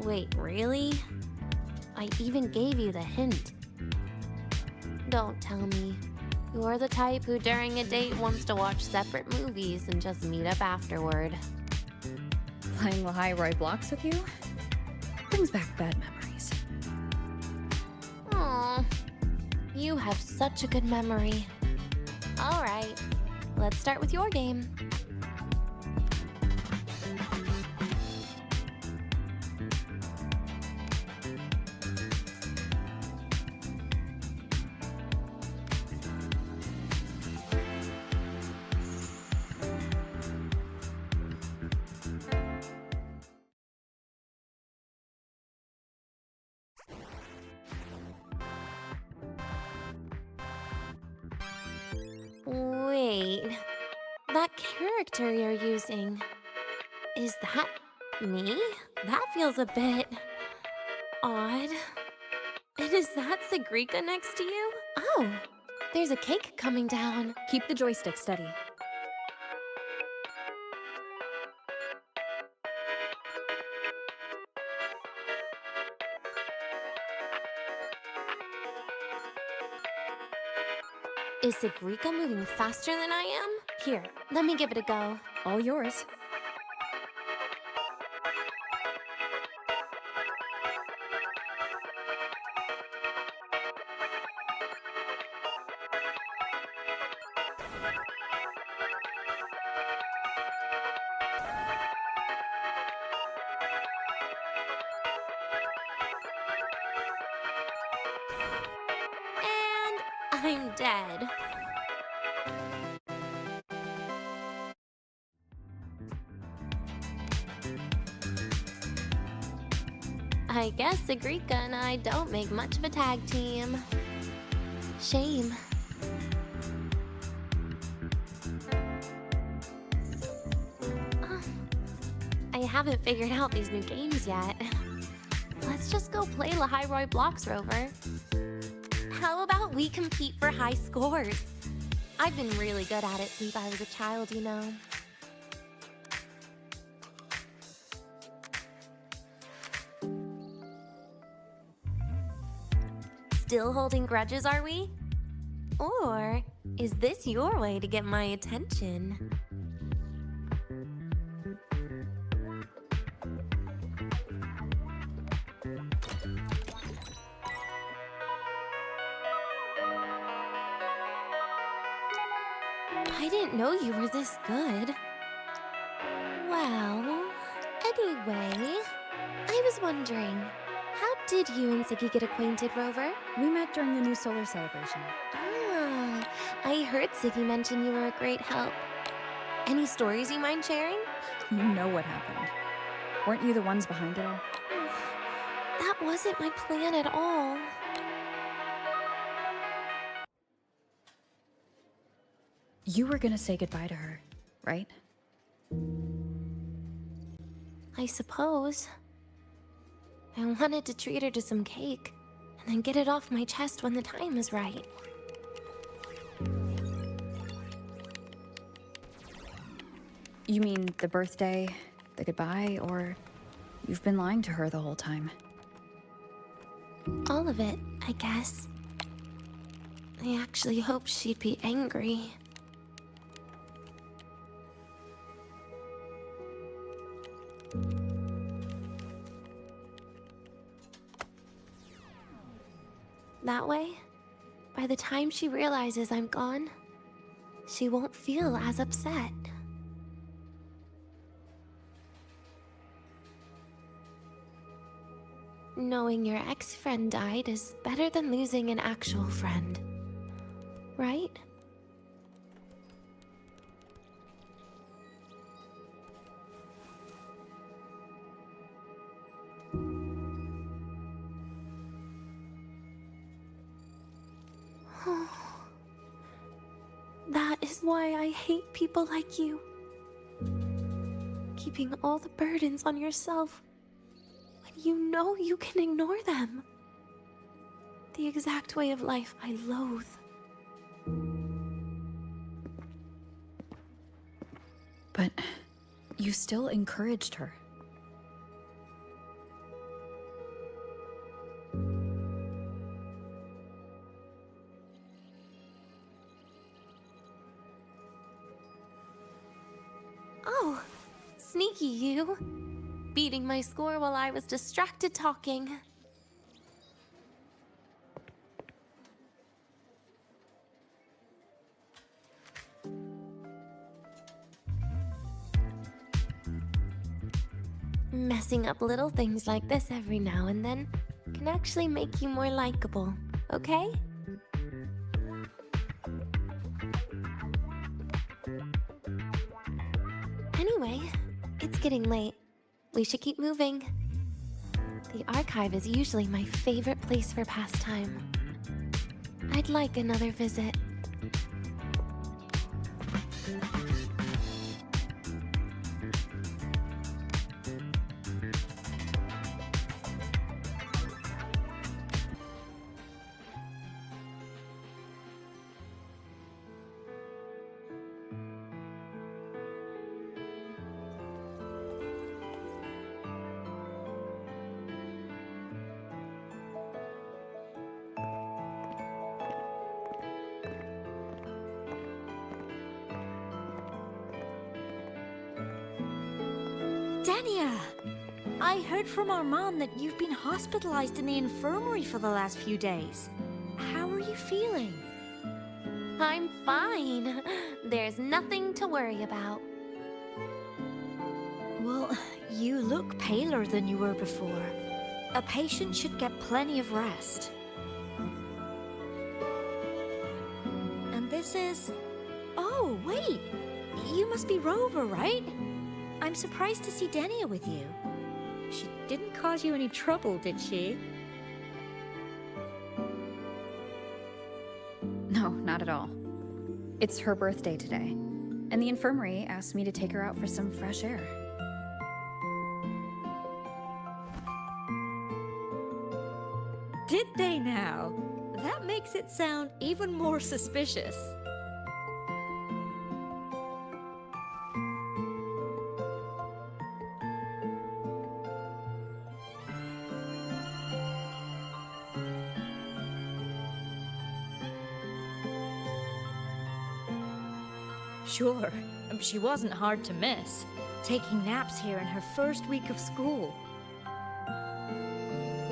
Wait, really? I even gave you the hint. Don't tell me. You're the type who during a date wants to watch separate movies and just meet up afterward. Playing Lahai blocks with you brings back bad memories. Aw, you have such a good memory. All right, let's start with your game. Wait, that character you're using, is that me? That feels a bit odd. And is that Sigrika next to you? Oh, there's a cake coming down. Keep the joystick steady. Is Sigrika moving faster than I am? Here, let me give it a go. All yours. And I'm dead. I guess Sigrika and I don't make much of a tag team. Shame. I haven't figured out these new games yet. Let's just go play Lahai Blocks, Rover. How about we compete for high scores? I've been really good at it since I was a child, you know. Still holding grudges, are we? Or is this your way to get my attention? I didn't know you were this good. Well, anyway, I was wondering, how did you and Siggy get acquainted, Rover? We met during the new solar celebration. Ah, I heard Siggy mention you were a great help. Any stories you mind sharing? You know what happened. Weren't you the ones behind it all? That wasn't my plan at all. You were gonna say goodbye to her, right? I suppose. I wanted to treat her to some cake, and then get it off my chest when the time is right. You mean the birthday, the goodbye, or you've been lying to her the whole time? All of it, I guess. I actually hoped she'd be angry. That way, by the time she realizes I'm gone, she won't feel as upset. Knowing your ex-friend died is better than losing an actual friend, right? That is why I hate people like you. Keeping all the burdens on yourself when you know you can ignore them. The exact way of life I loathe. But you still encouraged her. you, beating my score while I was distracted talking. Messing up little things like this every now and then can actually make you more likable, okay? Anyway, it's getting late. We should keep moving. The archive is usually my favorite place for pastime. I'd like another visit. Denia! I heard from Armand that you've been hospitalized in the infirmary for the last few days. How are you feeling? I'm fine. There's nothing to worry about. Well, you look paler than you were before. A patient should get plenty of rest. And this is... Oh, wait! You must be Rover, right? I'm surprised to see Denia with you. She didn't cause you any trouble, did she? No, not at all. It's her birthday today, and the infirmary asked me to take her out for some fresh air. Did they now? That makes it sound even more suspicious. Sure, she wasn't hard to miss, taking naps here in her first week of school.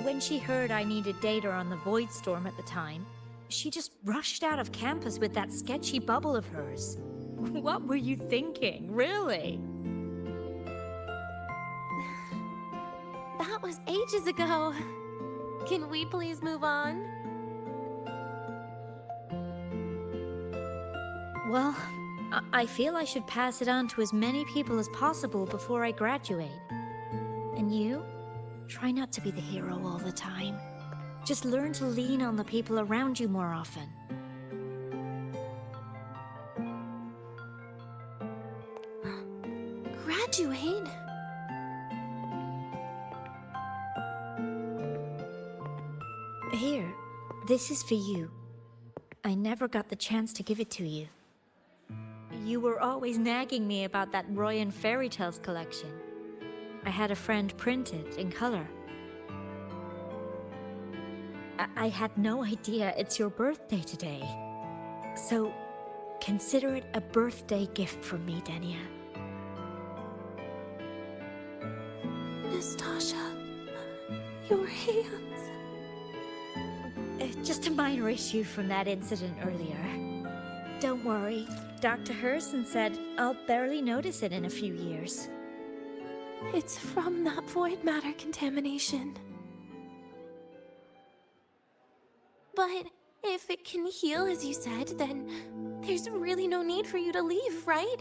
When she heard I needed data on the Void Storm at the time, she just rushed out of campus with that sketchy bubble of hers. What were you thinking, really? That was ages ago. Can we please move on? Well, I feel I should pass it on to as many people as possible before I graduate. And you? Try not to be the hero all the time. Just learn to lean on the people around you more often. Graduate? Here, this is for you. I never got the chance to give it to you. You were always nagging me about that Roy and Fairy Tales collection. I had a friend print it in color. I had no idea it's your birthday today. So, consider it a birthday gift from me, Denia. Nastasha, your hands. Just a minor issue from that incident earlier. Don't worry. Dr. Herson said I'll barely notice it in a few years. It's from that void matter contamination. But if it can heal, as you said, then there's really no need for you to leave, right?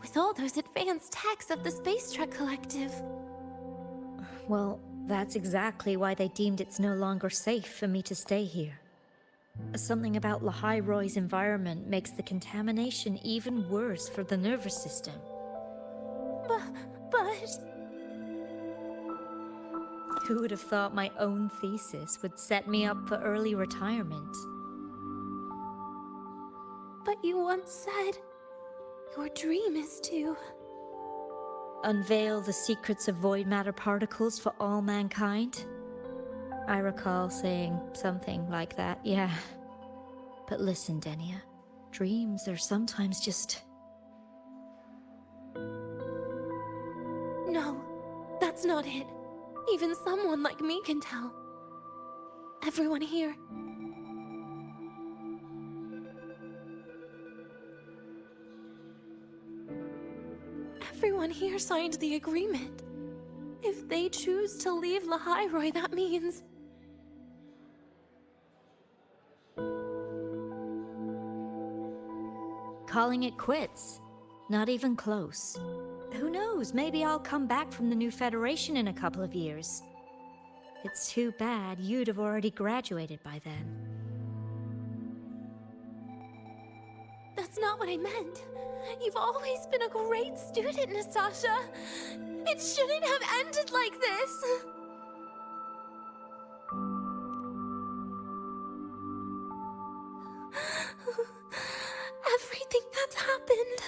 With all those advanced techs of the Space Trek Collective. Well, that's exactly why they deemed it's no longer safe for me to stay here. Something about Lahai Roy's environment makes the contamination even worse for the nervous system. But... Who would have thought my own thesis would set me up for early retirement? But you once said your dream is to... Unveil the secrets of void matter particles for all mankind? I recall saying something like that, yeah. But listen, Denia, dreams are sometimes just... No. That's not it. Even someone like me can tell. Everyone here. Everyone here signed the agreement. If they choose to leave Lahairoi, that means... Calling it quits. Not even close. Who knows, maybe I'll come back from the new Federation in a couple of years. It's too bad you'd have already graduated by then. That's not what I meant. You've always been a great student, Nastasha. It shouldn't have ended like this. Everything that's happened.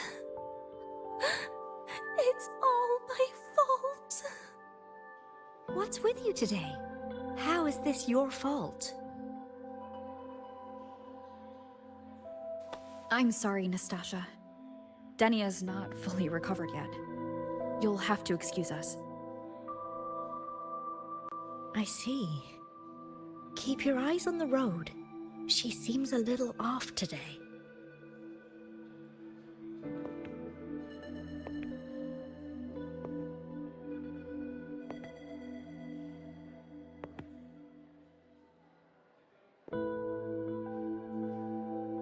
It's all my fault. What's with you today? How is this your fault? I'm sorry, Nastasha. Denia's not fully recovered yet. You'll have to excuse us. I see. Keep your eyes on the road. She seems a little off today.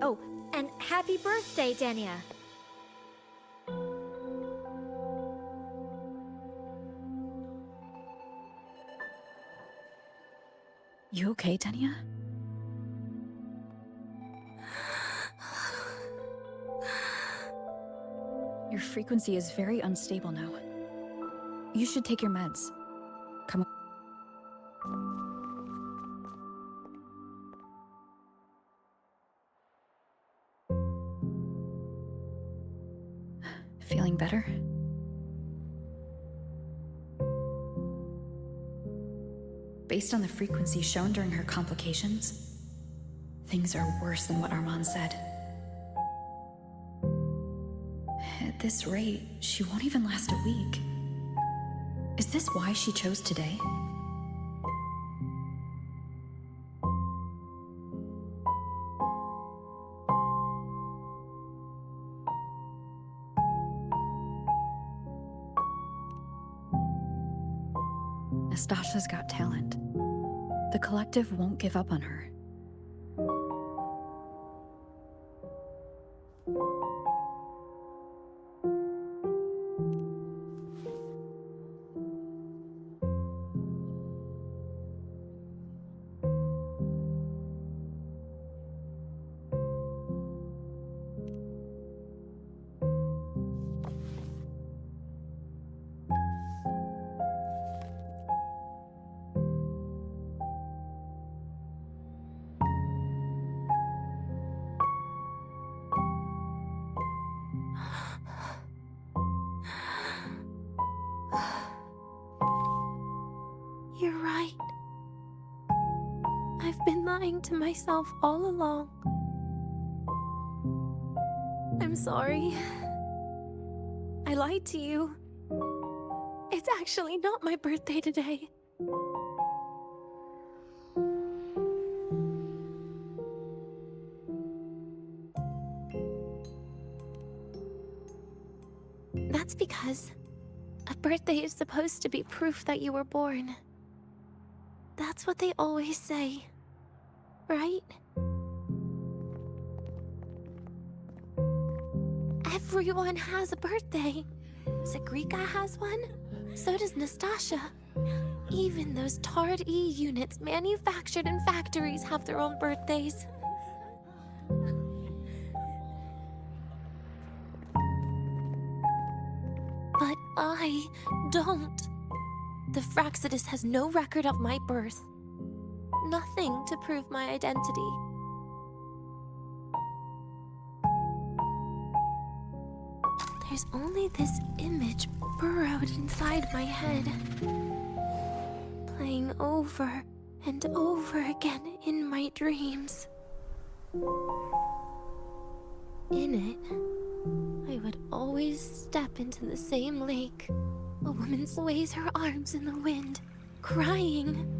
Oh, and happy birthday, Denia. You okay, Denia? Your frequency is very unstable now. You should take your meds. Come on. Feeling better? Based on the frequency shown during her complications, things are worse than what Armand said. At this rate, she won't even last a week. Is this why she chose today? Nastasha's got talent. The collective won't give up on her. You're right. I've been lying to myself all along. I'm sorry. I lied to you. It's actually not my birthday today. That's because a birthday is supposed to be proof that you were born. That's what they always say, right? Everyone has a birthday. Zagrika has one, so does Nastasha. Even those tarred E units manufactured in factories have their own birthdays. But I don't. The Fraxidus has no record of my birth. Nothing to prove my identity. There's only this image burrowed inside my head, playing over and over again in my dreams. In it, I would always step into the same lake A woman sways her arms in the wind, crying.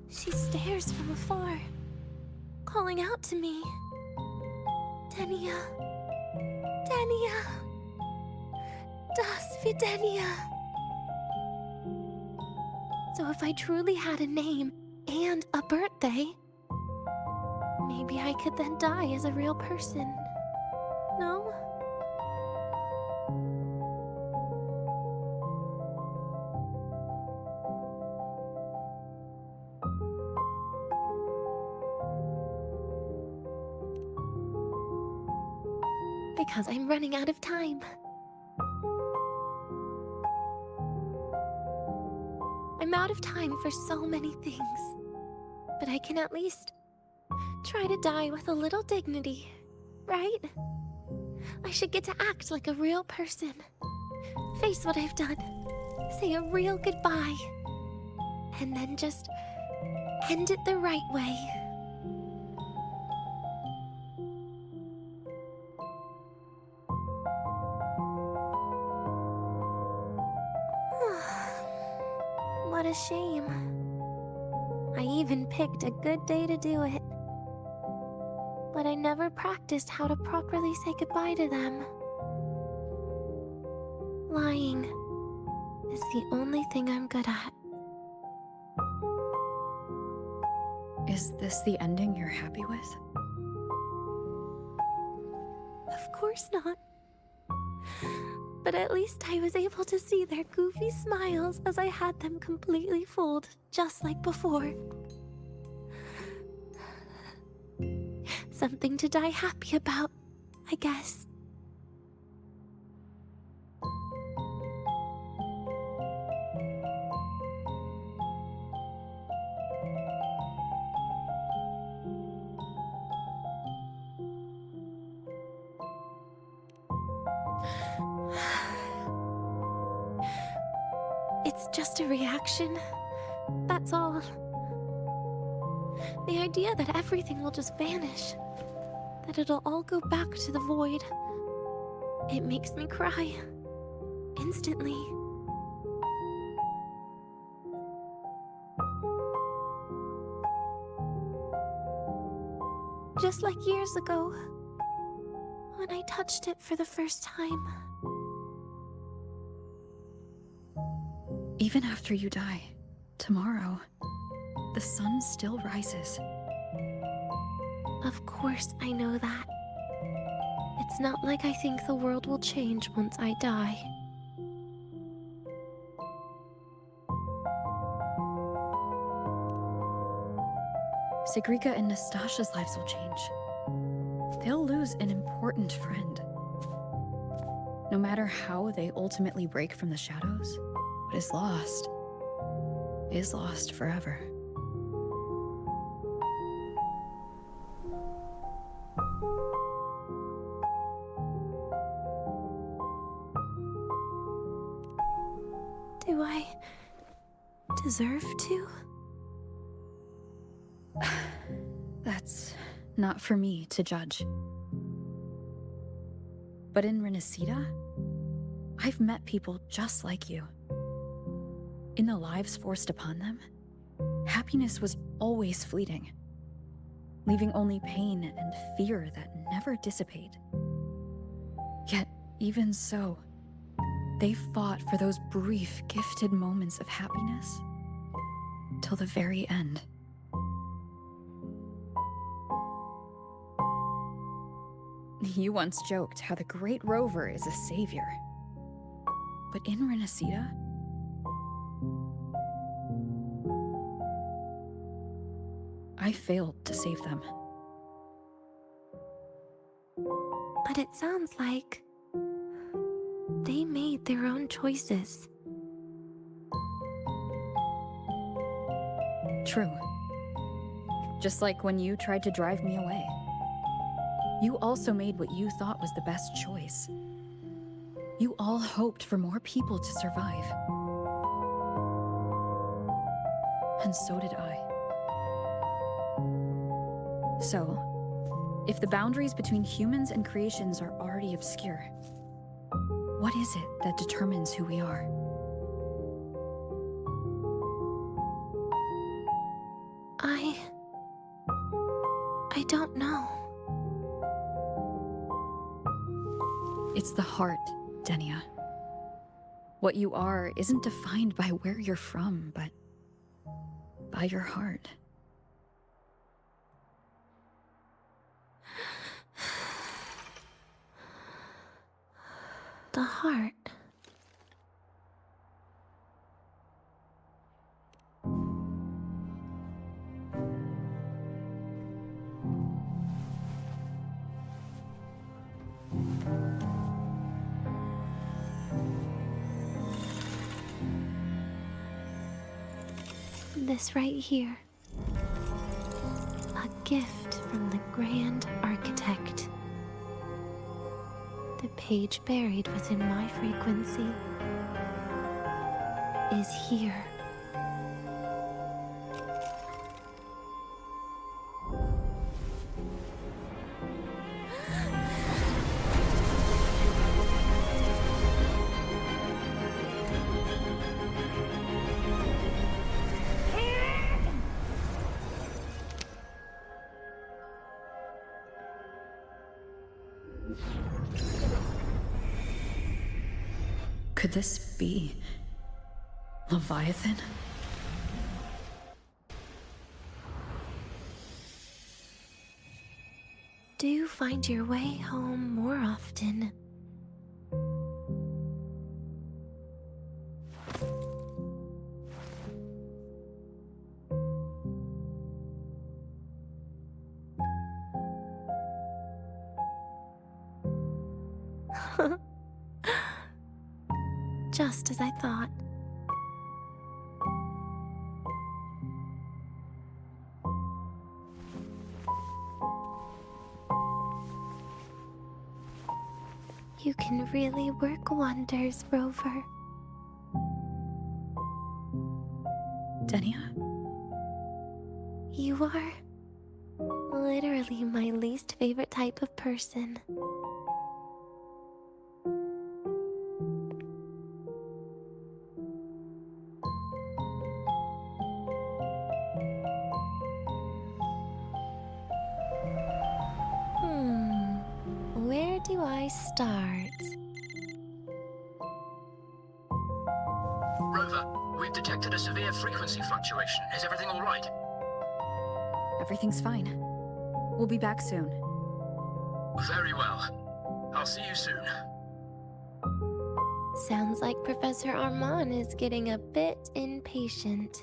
She stares from afar, calling out to me. Denia. Denia. Das wie Denia. So if I truly had a name and a birthday, maybe I could then die as a real person. No? Because I'm running out of time. I'm out of time for so many things. But I can at least try to die with a little dignity, right? I should get to act like a real person. Face what I've done. Say a real goodbye. And then just end it the right way. What a shame. I even picked a good day to do it. But I never practiced how to properly say goodbye to them. Lying is the only thing I'm good at. Is this the ending you're happy with? Of course not. But at least I was able to see their goofy smiles as I had them completely fooled, just like before. Something to die happy about, I guess. It's just a reaction. That's all. The idea that everything will just vanish, that it'll all go back to the void, it makes me cry. Instantly. Just like years ago, when I touched it for the first time. Even after you die, tomorrow, the sun still rises. Of course I know that. It's not like I think the world will change once I die. Sigrika and Nastasha's lives will change. They'll lose an important friend. No matter how they ultimately break from the shadows, what is lost forever. Do I deserve to? That's not for me to judge. But in Renacida, I've met people just like you. In the lives forced upon them, happiness was always fleeting, leaving only pain and fear that never dissipate. Yet, even so, they fought for those brief, gifted moments of happiness till the very end. You once joked how the Great Rover is a savior. But in Renacida, I failed to save them. But it sounds like they made their own choices. True. Just like when you tried to drive me away. You also made what you thought was the best choice. You all hoped for more people to survive. And so did I. So, If the boundaries between humans and creations are already obscure, what is it that determines who we are? I don't know. It's the heart, Denia. What you are isn't defined by where you're from, but by your heart. The heart. This right here. A gift from the Grand Architect. The page buried within my frequency is here. Could this be Leviathan? Do you find your way home more often? Just as I thought. You can really work wonders, Rover. Denia? You are literally my least favorite type of person. Where do I start? Rover, we've detected a severe frequency fluctuation. Is everything all right? Everything's fine. We'll be back soon. Very well. I'll see you soon. Sounds like Professor Armand is getting a bit impatient.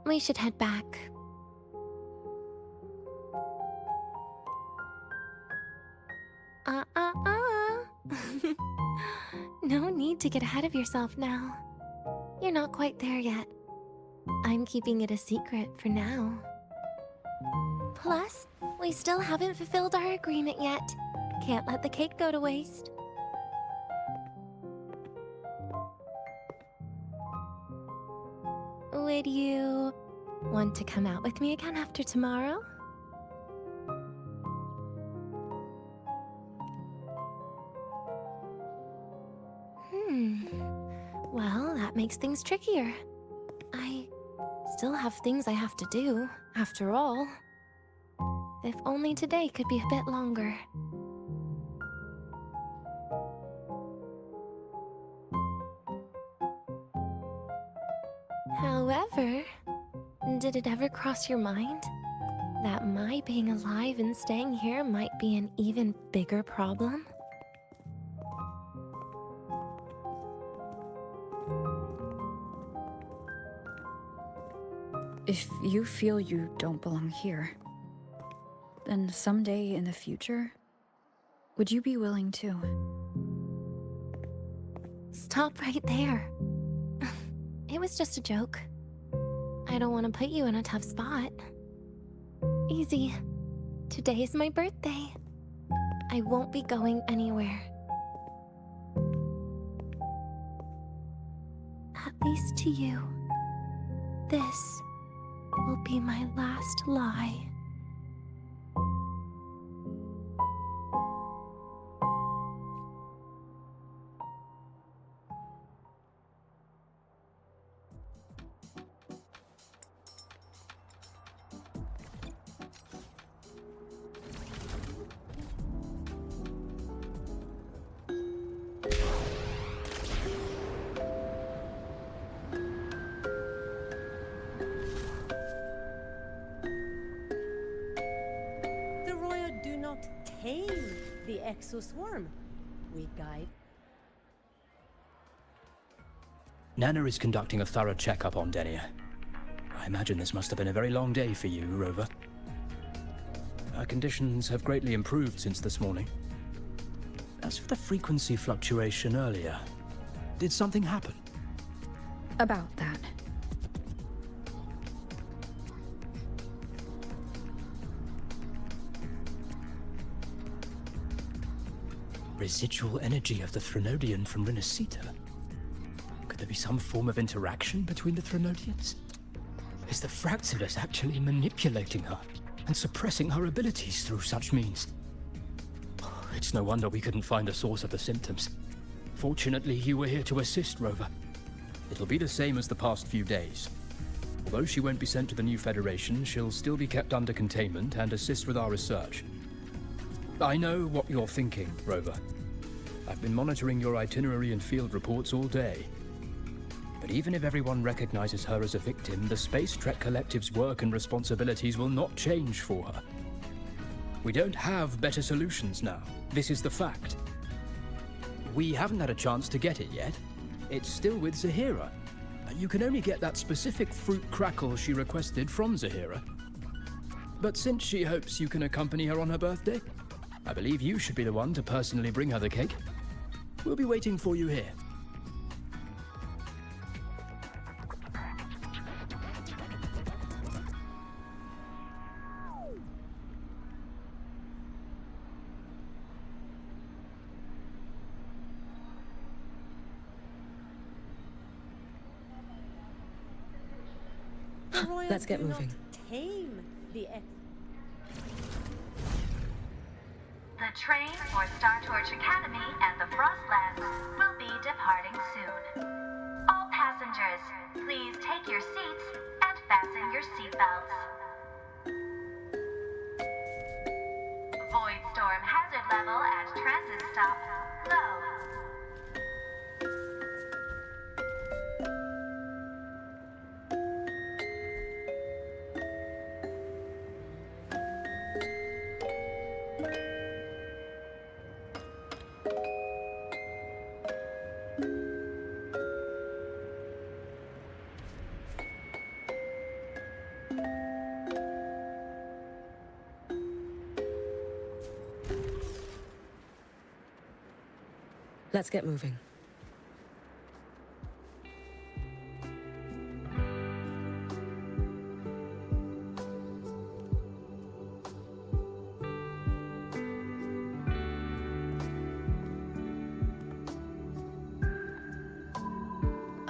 We should head back. No need to get ahead of yourself now. You're not quite there yet. I'm keeping it a secret for now. Plus, we still haven't fulfilled our agreement yet. Can't let the cake go to waste. Would you want to come out with me again after tomorrow? Well, that makes things trickier. I still have things I have to do, after all. If only today could be a bit longer. However, did it ever cross your mind that my being alive and staying here might be an even bigger problem? If you feel you don't belong here, then someday in the future, would you be willing to? Stop right there. It was just a joke. I don't want to put you in a tough spot. Easy. Today is my birthday. I won't be going anywhere. At least to you. This will be my last lie. exoswarm. We guide. Nana is conducting a thorough checkup on Denia. I imagine this must have been a very long day for you, Rover. Her conditions have greatly improved since this morning. As for the frequency fluctuation earlier, did something happen? About that. Residual energy of the Threnodian from Renacita? Could there be some form of interaction between the Threnodians? Is the Fractalus actually manipulating her and suppressing her abilities through such means? It's no wonder we couldn't find the source of the symptoms. Fortunately, you were here to assist, Rover. It'll be the same as the past few days. Although she won't be sent to the new Federation, she'll still be kept under containment and assist with our research. I know what you're thinking, Rover. I've been monitoring your itinerary and field reports all day. But even if everyone recognizes her as a victim, the Space Trek Collective's work and responsibilities will not change for her. We don't have better solutions now. This is the fact. We haven't had a chance to get it yet. It's still with Zahira. You can only get that specific fruit crackle she requested from Zahira. But since she hopes you can accompany her on her birthday, I believe you should be the one to personally bring her the cake. We'll be waiting for you here. The royals Let's get do moving. Not tame the The train for Star Torch Academy and the Frostlands will be departing soon. All passengers, please take your seats and fasten your seatbelts. Void storm hazard level at transit stop low. Let's get moving.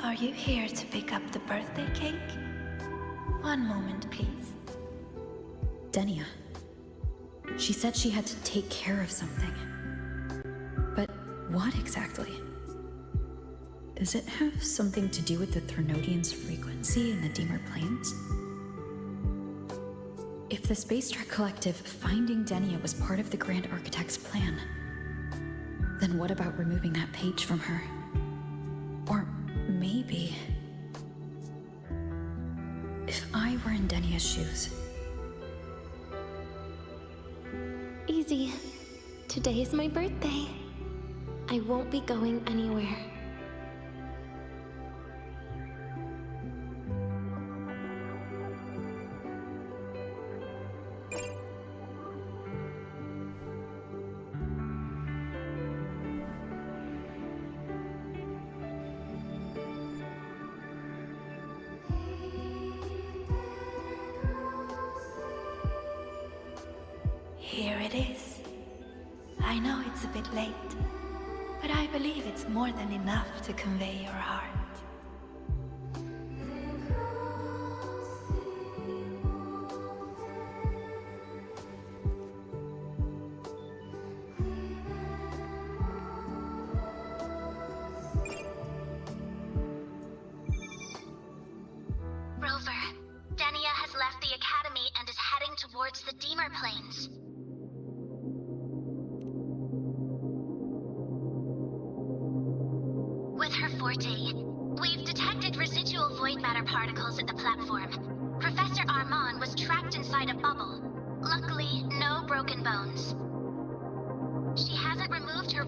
Are you here to pick up the birthday cake? One moment, please. Denia. She said she had to take care of something. But what exactly? Does it have something to do with the Threnodian's frequency in the Deemer Plains? If the Space Trek Collective finding Denia was part of the Grand Architect's plan, then what about removing that page from her? Or maybe... if I were in Denia's shoes... Easy. Today's my birthday. I won't be going anywhere. Here it is. I know it's a bit late, but I believe it's more than enough to convey your heart. Rover, Denia has left the Academy and is heading towards the Deemer Plains. With her forte, we've detected residual void matter particles at the platform. Professor Armand was trapped inside a bubble. Luckily, no broken bones. She hasn't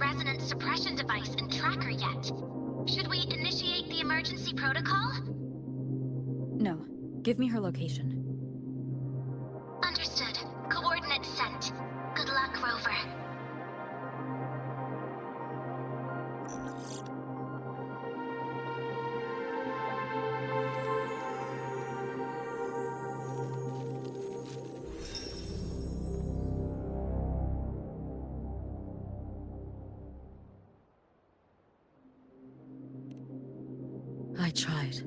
resonance suppression device and tracker yet. Should we initiate the emergency protocol? No. Give me her location. Understood. Coordinates sent. Good luck, Rover. I tried.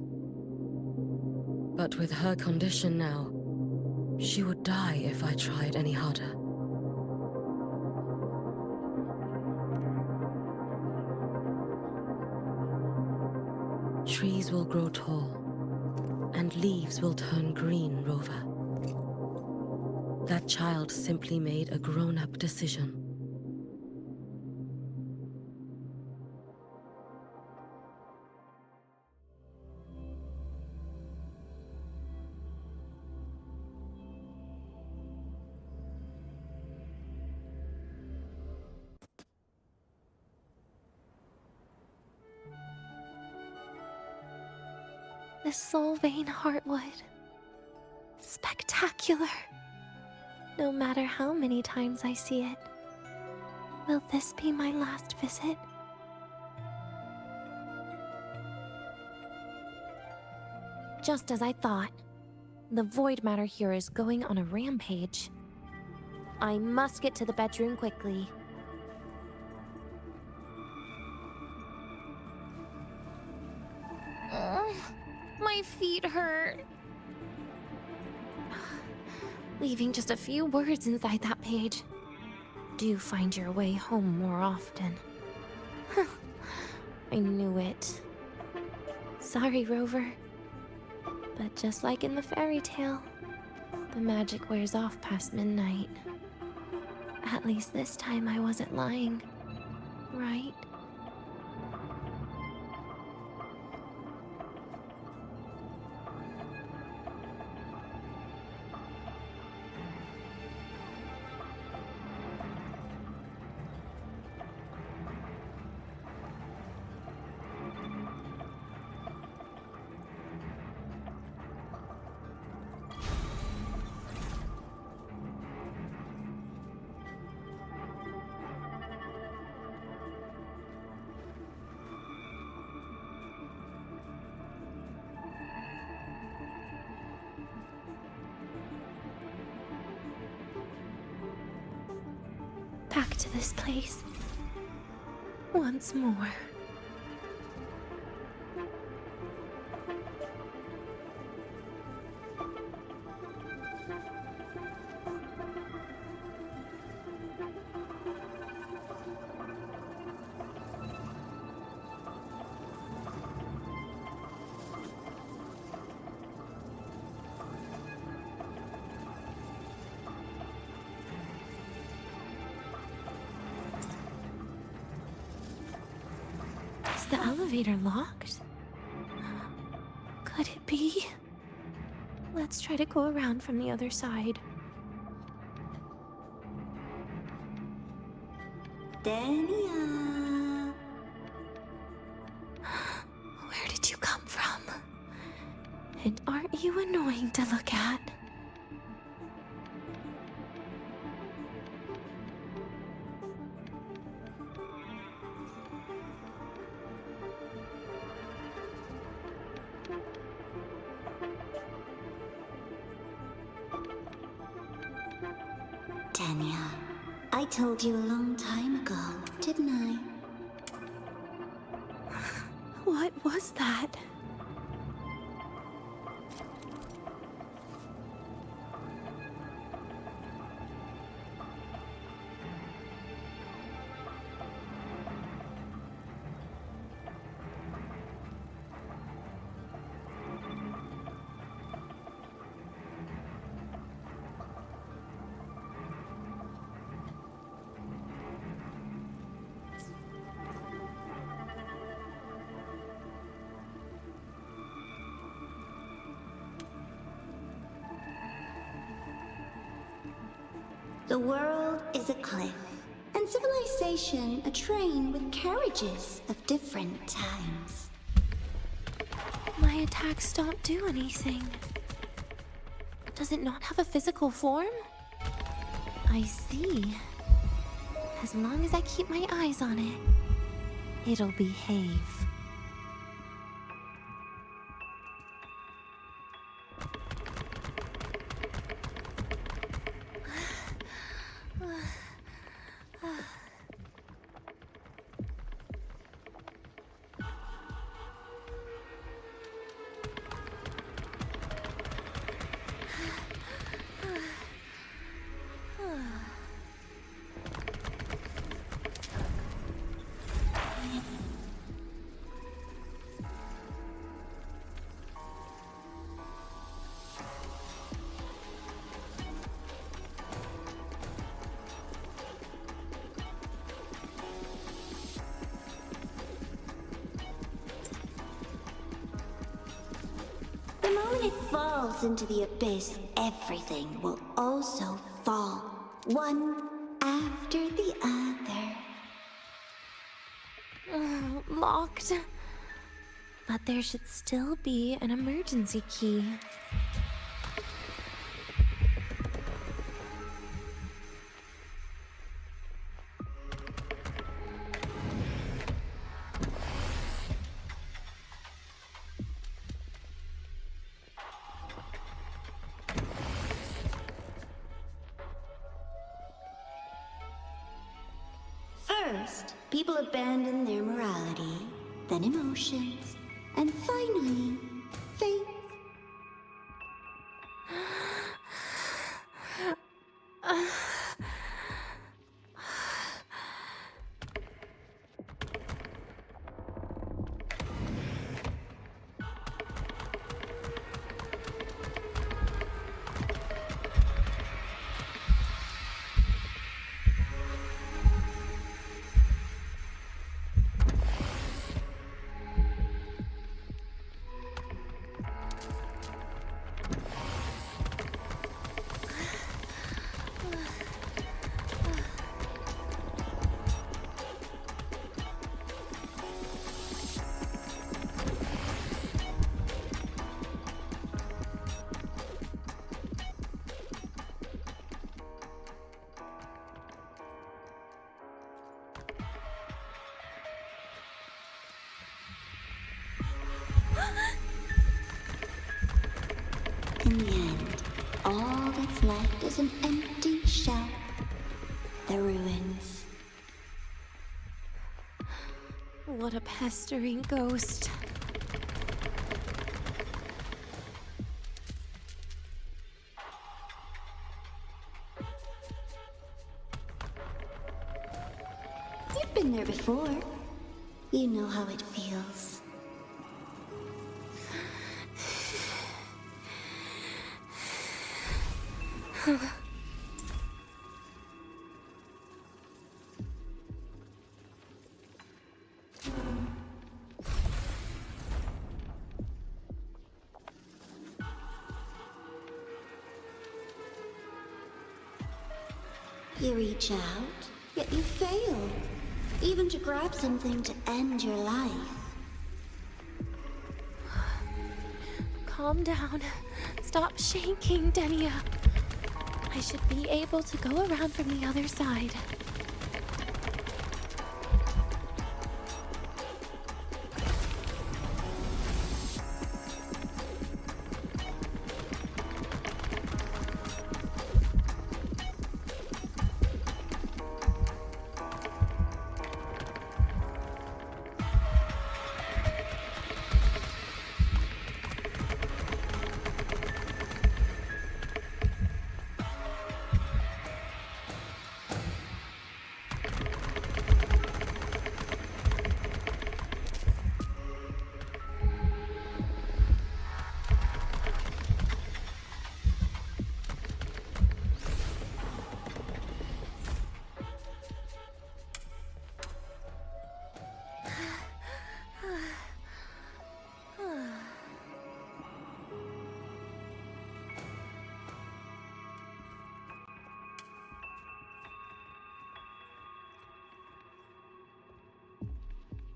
But with her condition now, she would die if I tried any harder. Trees will grow tall, and leaves will turn green, Rover. That child simply made a grown-up decision. The Soul Vein Heartwood. Spectacular. No matter how many times I see it. Will this be my last visit? Just as I thought. The void matter here is going on a rampage. I must get to the bedroom quickly. Ugh, my feet hurt. Leaving just a few words inside that page. Do find your way home more often. I knew it. Sorry, Rover. But just like in the fairy tale, the magic wears off past midnight. At least this time I wasn't lying, right? Back to this place. Once more. Is the elevator locked? Could it be? Let's try to go around from the other side. Denia. Where did you come from? And aren't you annoying to look at? Denia, I told you a long time ago, didn't I? What was that? The world is a cliff, and civilization a train with carriages of different times. My attacks don't do anything. Does it not have a physical form? I see. As long as I keep my eyes on it, it'll behave. The moment it falls into the abyss, everything will also fall, one after the other. Locked. But there should still be an emergency key. First, people abandon their morality, then emotions, and finally, faith. In the end, all that's left is an empty shell. The ruins. What a pestering ghost. You've been there before. You know how it feels. You reach out, yet you fail. Even to grab something to end your life. Calm down. Stop shaking, Denia. I should be able to go around from the other side.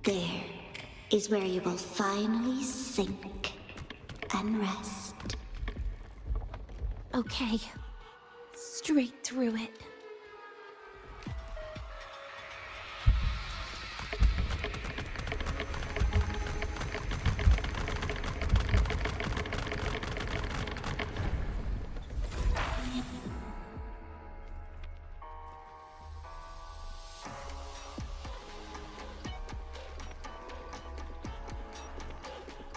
There is where you will finally sink and rest. Okay. Straight through it.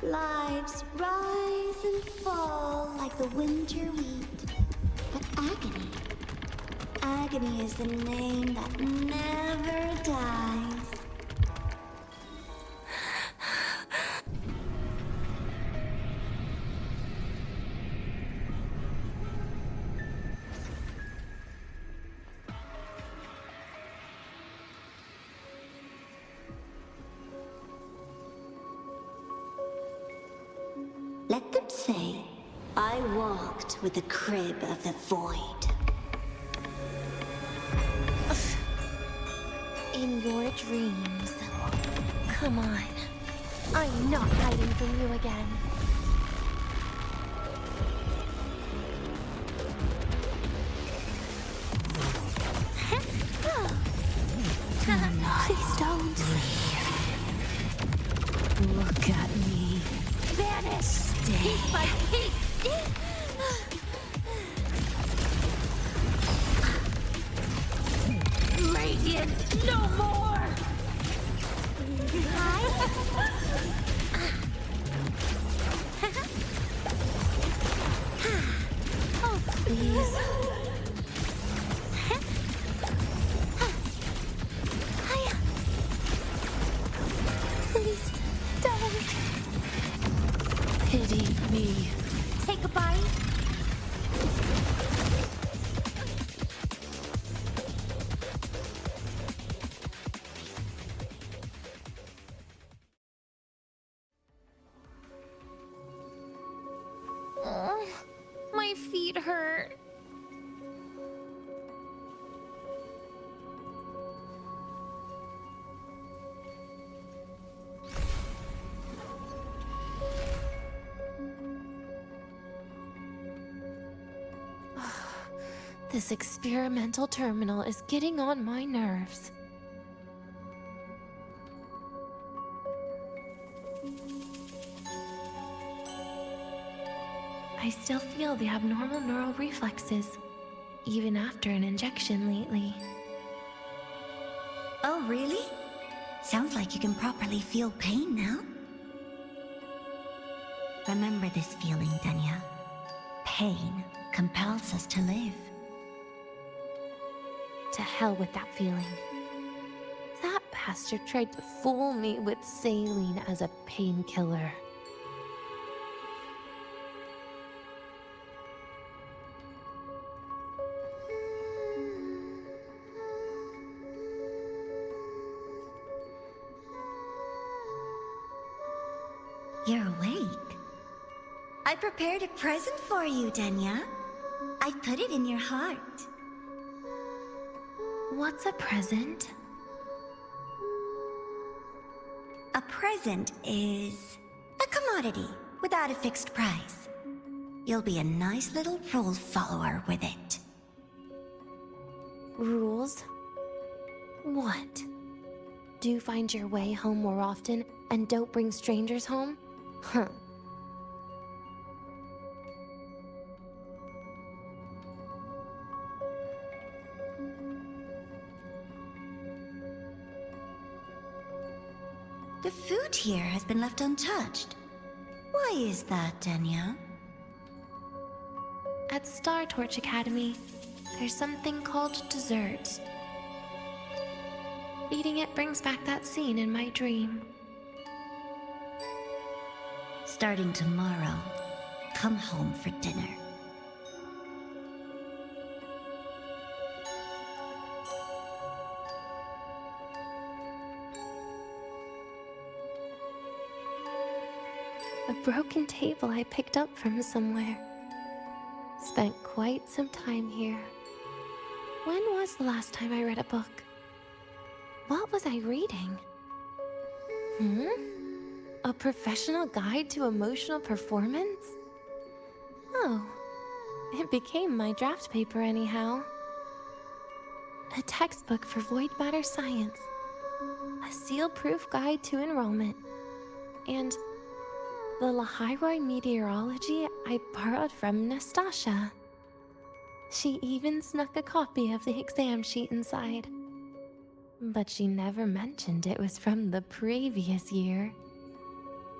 Lives rise and fall like the winter wheat. But agony is the name that never dies. Let them say, I walked with the crib of the void. In your dreams. Come on. I'm not hiding from you again. Please don't. Look at me. Vanish! Piece by piece! Radiance, no more! Oh, please. Please, don't. Pity me. Take a bite. Oh, my feet hurt. This experimental terminal is getting on my nerves. I still feel the abnormal neural reflexes, even after an injection lately. Oh, really? Sounds like you can properly feel pain now. Remember this feeling, Denia. Pain compels us to live. To hell with that feeling. That bastard tried to fool me with saline as a painkiller. You're awake. I prepared a present for you, Denia. I put it in your heart. What's a present? A present is a commodity without a fixed price. You'll be a nice little rule follower with it. Rules? What? Do find your way home more often and don't bring strangers home? Huh. The food here has been left untouched. Why is that, Denia? At Star Torch Academy, there's something called dessert. Eating it brings back that scene in my dream. Starting tomorrow, come home for dinner. A broken table I picked up from somewhere. Spent quite some time here. When was the last time I read a book? What was I reading? Hmm? A professional guide to emotional performance? Oh, it became my draft paper anyhow. A textbook for void matter science. A seal-proof guide to enrollment. And the Lahiroi meteorology I borrowed from Nastasha. She even snuck a copy of the exam sheet inside. But she never mentioned it was from the previous year.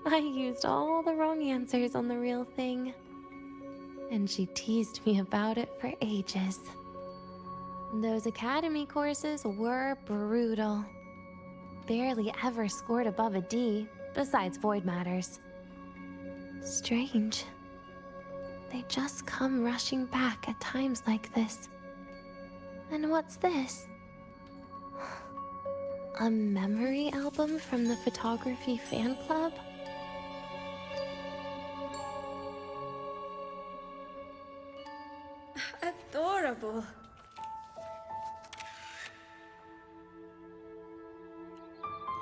I used all the wrong answers on the real thing. And she teased me about it for ages. Those academy courses were brutal. Barely ever scored above a D, besides void matters. Strange. They just come rushing back at times like this. And what's this? A memory album from the photography fan club? Adorable.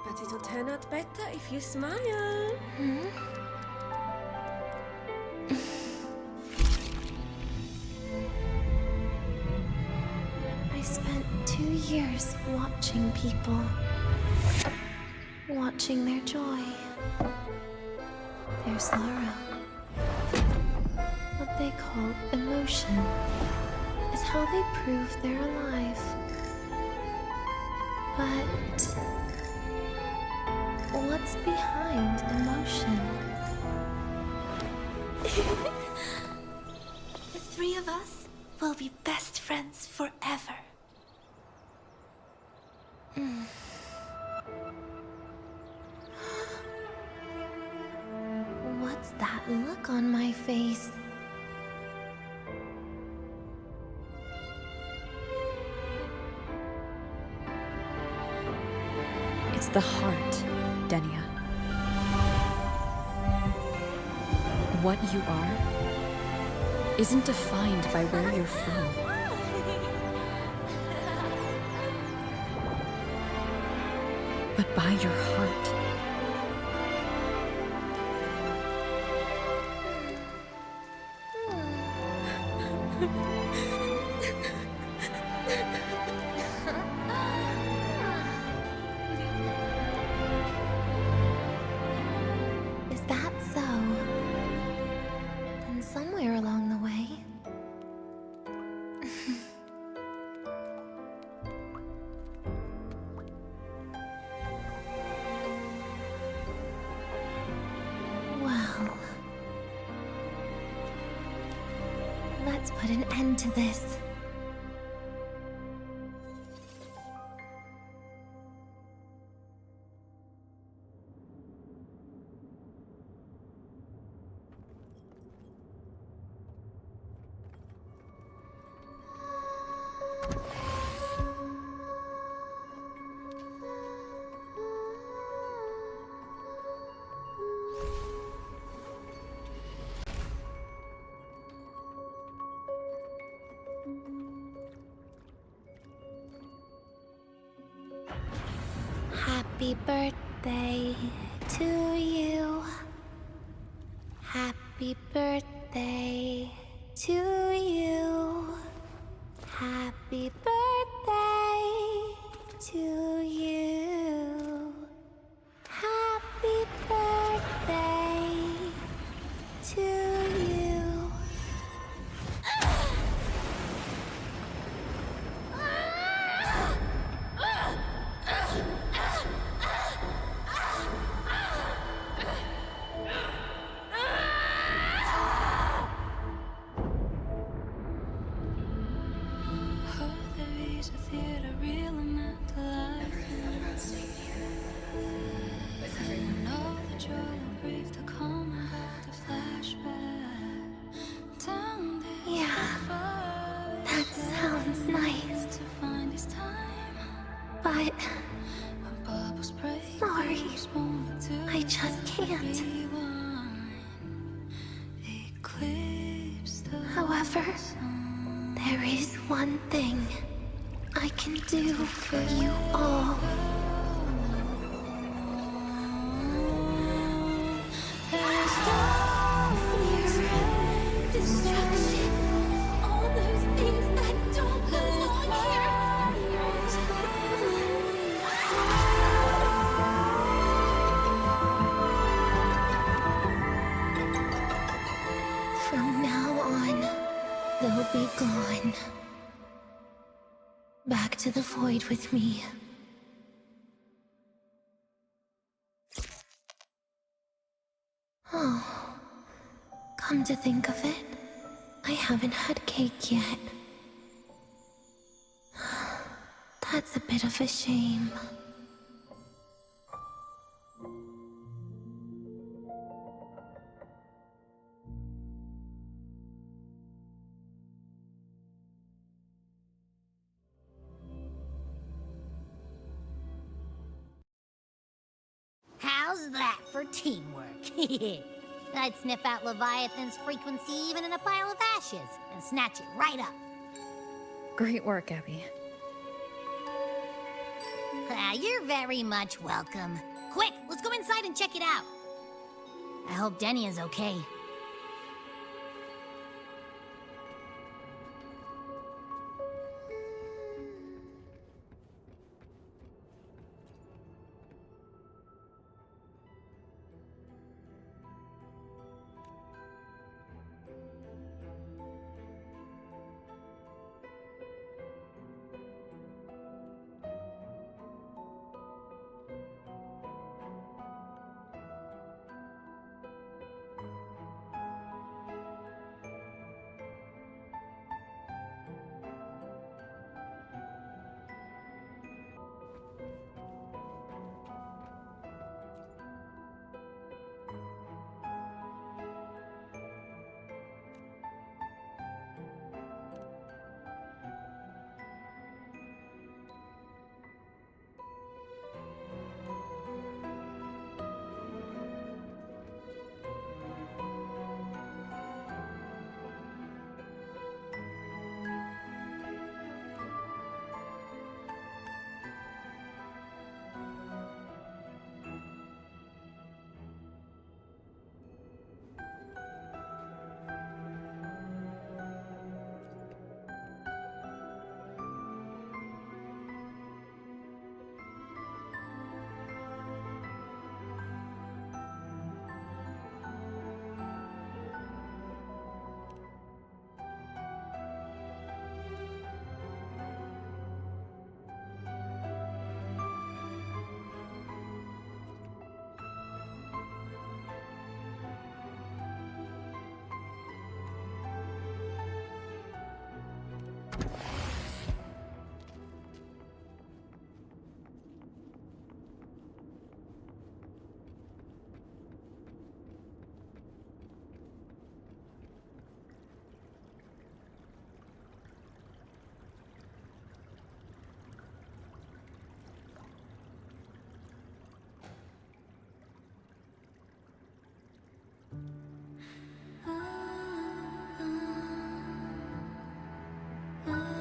But it'll turn out better if you smile. Hmm? I spent 2 years watching people. Watching their joy. Their sorrow. What they call emotion is how they prove they're alive. But what's behind emotion? The three of us will be best friends forever. What's that look on my face? It's the heart, Denia. What you are isn't defined by where you're from. But by your heart. Is that so? Then somewhere along the way... Well... Let's put an end to this. Happy birthday to you. Happy birthday to you. Happy birthday to you. Happy birthday to you. But... sorry. I just can't. However, there is one thing I can do for you all. be gone. Back to the void with me. Oh, come to think of it, I haven't had cake yet. That's a bit of a shame. How's that for teamwork? I'd sniff out Leviathan's frequency even in a pile of ashes and snatch it right up. Great work, Abby. You're very much welcome. Quick, let's go inside and check it out. I hope Denia's okay.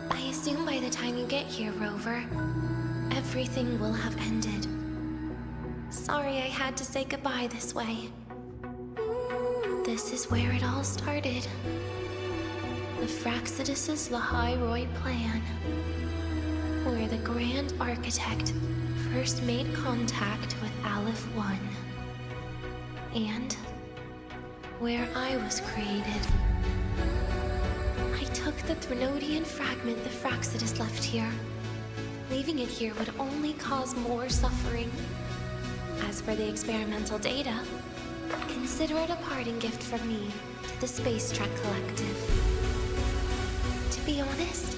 I assume by the time you get here, Rover, everything will have ended. Sorry I had to say goodbye this way. This is where it all started. The Fraxidus' Lahairoi plan. Where the Grand Architect first made contact with Aleph 1. And where I was created. I took the Threnodian fragment the Fraxidus left here. Leaving it here would only cause more suffering. As for the experimental data, consider it a parting gift from me to the Space Trek Collective. To be honest,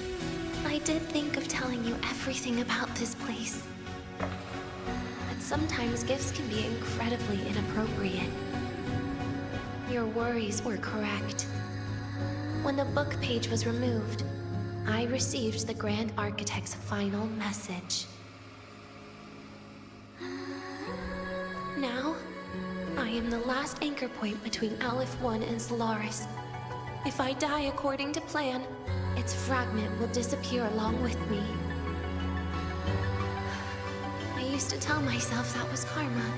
I did think of telling you everything about this place. But sometimes gifts can be incredibly inappropriate. Your worries were correct. When the book page was removed, I received the Grand Architect's final message. Now, I am the last anchor point between Aleph 1 and Solaris. If I die according to plan, its fragment will disappear along with me. I used to tell myself that was karma.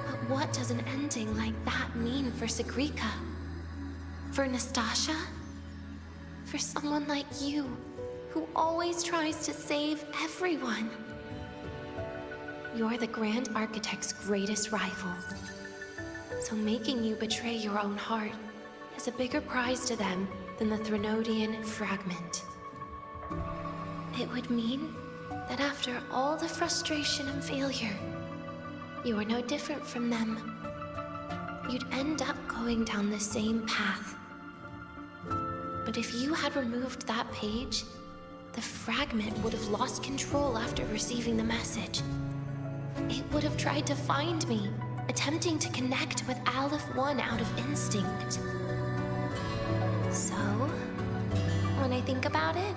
But what does an ending like that mean for Sigrika? For Nastasha? For someone like you, who always tries to save everyone? You're the Grand Architect's greatest rival. So making you betray your own heart is a bigger prize to them than the Threnodian fragment. It would mean that after all the frustration and failure, you are no different from them. You'd end up going down the same path. But if you had removed that page, the fragment would have lost control after receiving the message. It would have tried to find me, attempting to connect with Aleph 1 out of instinct. So, when I think about it,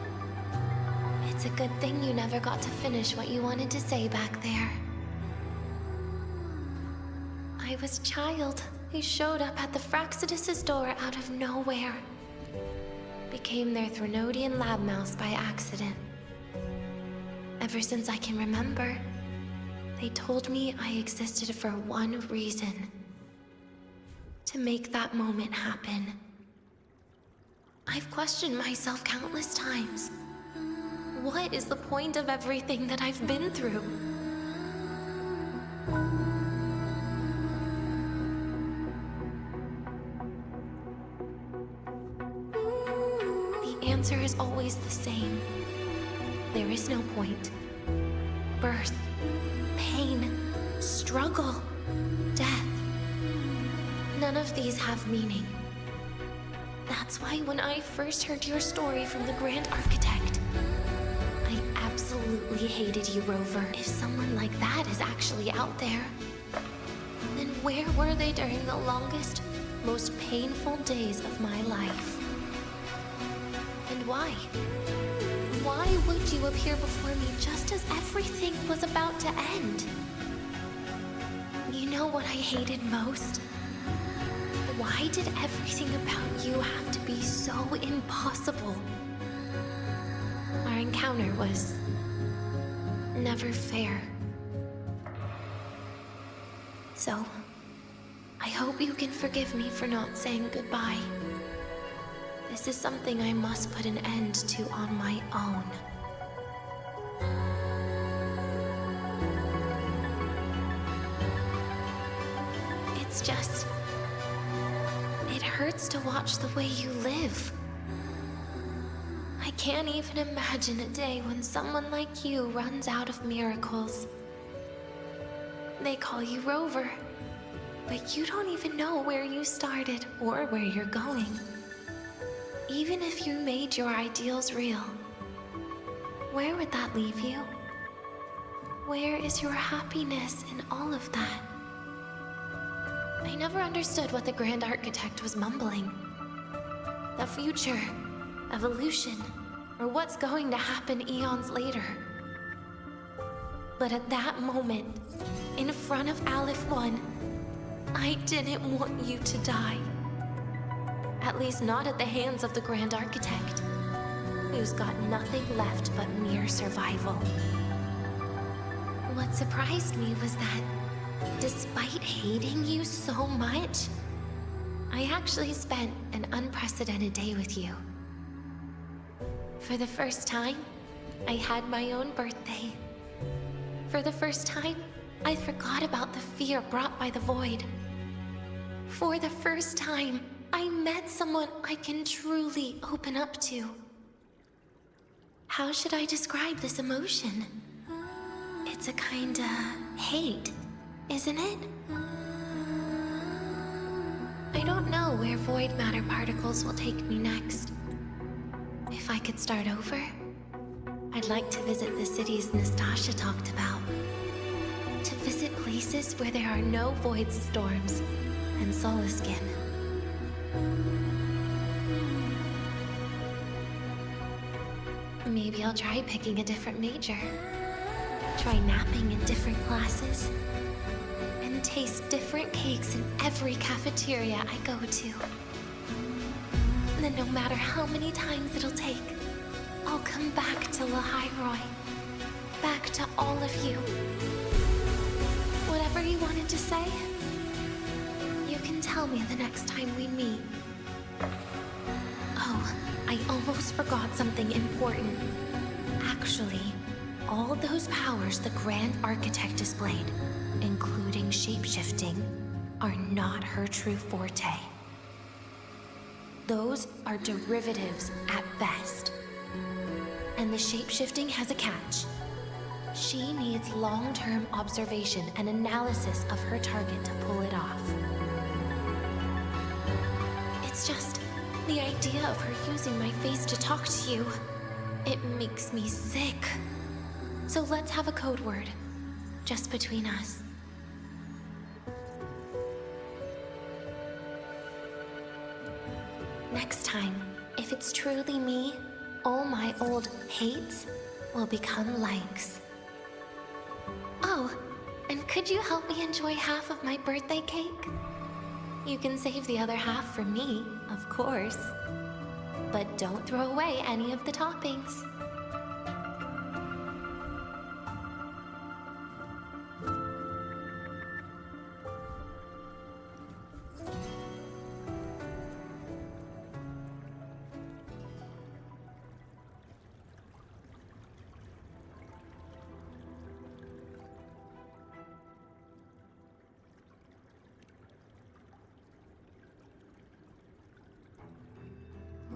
it's a good thing you never got to finish what you wanted to say back there. I was a child who showed up at the Fraxidus' door out of nowhere. Became their Threnodian lab mouse by accident. Ever since I can remember, they told me I existed for one reason. To make that moment happen. I've questioned myself countless times. What is the point of everything that I've been through? The answer is always the same. There is no point. Birth, pain, struggle, death. None of these have meaning. That's why when I first heard your story from the Grand Architect, I absolutely hated you, Rover. If someone like that is actually out there, then where were they during the longest, most painful days of my life? And why? Why would you appear before me just as everything was about to end? You know what I hated most? Why did everything about you have to be so impossible? Our encounter was never fair. So, I hope you can forgive me for not saying goodbye. This is something I must put an end to on my own. It's just... it hurts to watch the way you live. I can't even imagine a day when someone like you runs out of miracles. They call you Rover, but you don't even know where you started or where you're going. Even if you made your ideals real, where would that leave you? Where is your happiness in all of that? I never understood what the Grand Architect was mumbling. The future, evolution, or what's going to happen eons later. But at that moment, in front of Aleph 1, I didn't want you to die. At least not at the hands of the Grand Architect, who's got nothing left but mere survival. What surprised me was that, despite hating you so much, I actually spent an unprecedented day with you. For the first time, I had my own birthday. For the first time, I forgot about the fear brought by the void. For the first time, I met someone I can truly open up to. How should I describe this emotion? It's a kinda hate, isn't it? I don't know where void matter particles will take me next. If I could start over, I'd like to visit the cities Nastasha talked about. To visit places where there are no void storms and Solaskin. Maybe I'll try picking a different major. Try napping in different classes. And taste different cakes in every cafeteria I go to. And then no matter how many times it'll take, I'll come back to Lahairoi. Back to all of you. Whatever you wanted to say, you can tell me the next time we meet. Oh, I almost forgot something important. Actually, all those powers the Grand Architect displayed, including shapeshifting, are not her true forte. Those are derivatives at best. And the shapeshifting has a catch. She needs long-term observation and analysis of her target to pull it off. It's just the idea of her using my face to talk to you. It makes me sick. So let's have a code word, just between us. Next time, if it's truly me, all my old hates will become likes. Oh, and could you help me enjoy half of my birthday cake? You can save the other half for me, of course. But don't throw away any of the toppings.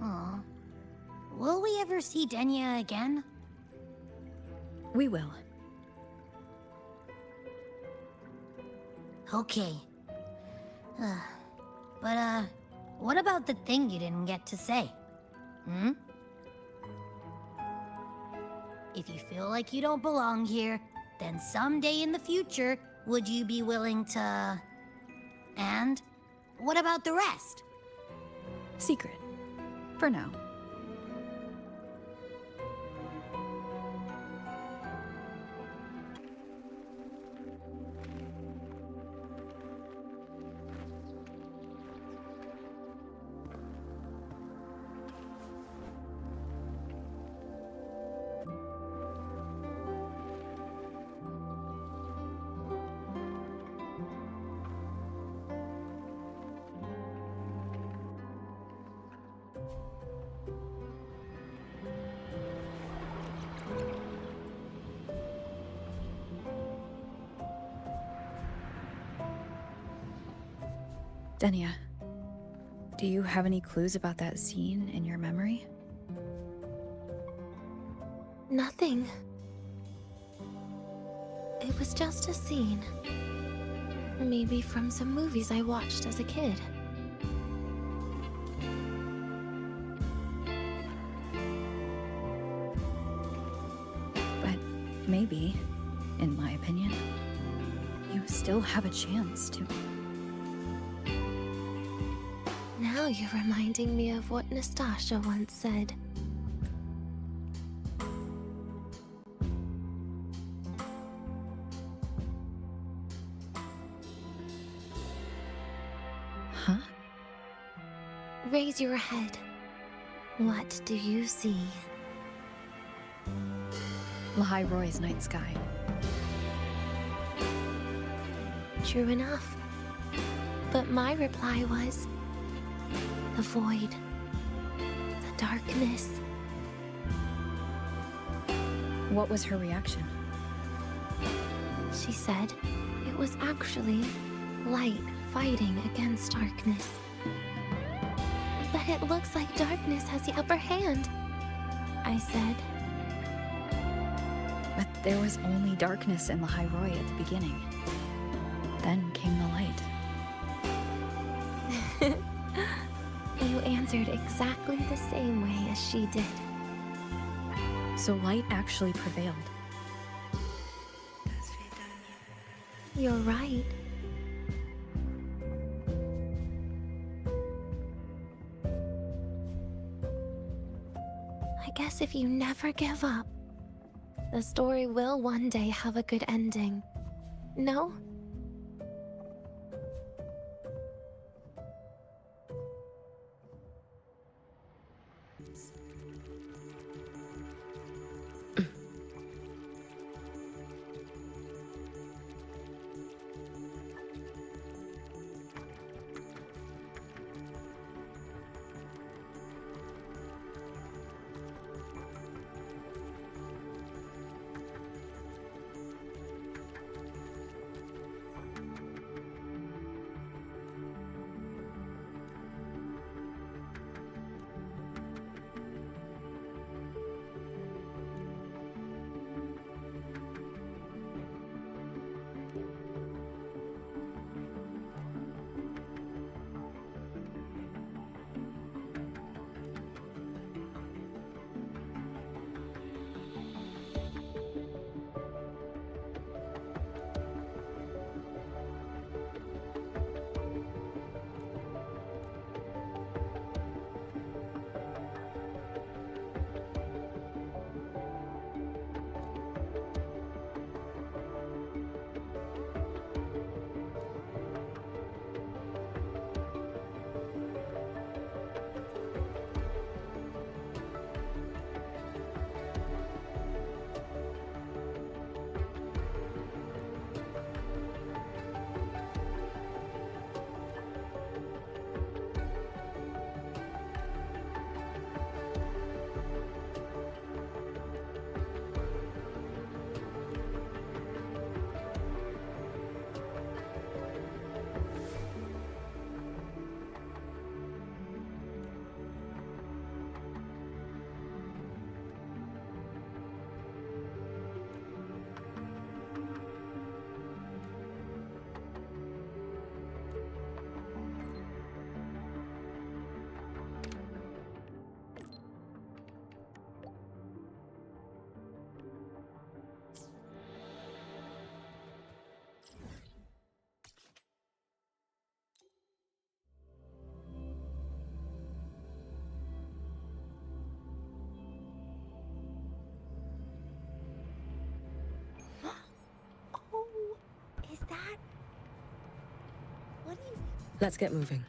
Aw. Will we ever see Denia again? We will. Okay. But, what about the thing you didn't get to say? Hmm? If you feel like you don't belong here, then someday in the future, would you be willing to... And what about the rest? Secret. For now. Denia, do you have any clues about that scene in your memory? Nothing. It was just a scene. Maybe from some movies I watched as a kid. But maybe, in my opinion, you still have a chance to... Now you're reminding me of what Nastasha once said. Huh? Raise your head. What do you see? Lahai Roy's night sky. True enough. But my reply was... the void. The darkness. What was her reaction? She said it was actually light fighting against darkness. But it looks like darkness has the upper hand, I said. But there was only darkness in Lahai Roy at the beginning. Then came the light. You answered exactly the same way as she did. So light actually prevailed. You're right. I guess if you never give up, the story will one day have a good ending. No? Let's get moving.